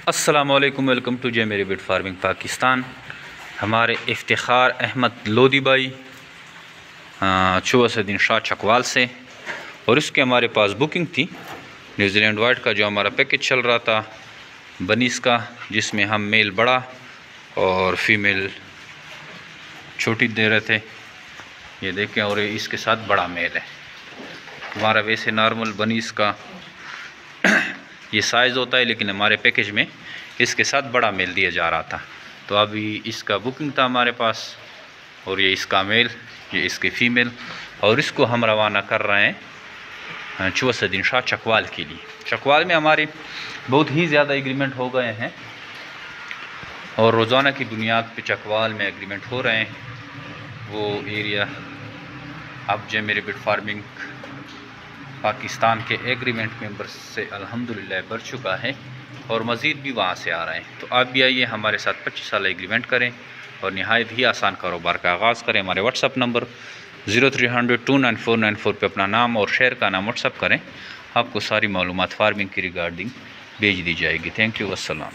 अस्सलामुअलैकुम, welcome to जे मेरी bit farming Pakistan. हमारे इफ्तिखार अहमद लोधी भाई चुवासुद्दीन शाह चकवाल से, और इसके हमारे पास बुकिंग थी न्यूजीलैंड वाइट का, जो हमारा पैकेज चल रहा था बनीस का, जिसमें हम मेल बड़ा और फीमेल छोटी दे रहे थे। ये देखें, और इसके साथ बड़ा मेल है। हमारा वैसे नॉर्मल बनीस का ये साइज़ होता है, लेकिन हमारे पैकेज में इसके साथ बड़ा मेल दिया जा रहा था। तो अभी इसका बुकिंग था हमारे पास, और ये इसका मेल, ये इसकी फ़ीमेल, और इसको हम रवाना कर रहे हैं चुवासुद्दीन शाह चकवाल के लिए। चकवाल में हमारे बहुत ही ज़्यादा एग्रीमेंट हो गए हैं, और रोज़ाना की बुनियाद पे चकवाल में एग्रीमेंट हो रहे हैं। वो एरिया अब जो मेरे बिट फार्मिंग पाकिस्तान के एग्रीमेंट मेंबर्स से अल्हम्दुलिल्लाह बढ़ चुका है, और मज़ीद भी वहाँ से आ रहे हैं। तो आप भी आइए, हमारे साथ 25 साल एग्रीमेंट करें और नहायत ही आसान कारोबार का आगाज़ करें। हमारे व्हाट्सअप नंबर 0300 29494 पर अपना नाम और शहर का नाम व्हाट्सअप करें। आपको सारी मालूमात फार्मिंग की रिगार्डिंग भेज दी जाएगी। थैंक यू, अस्सलाम।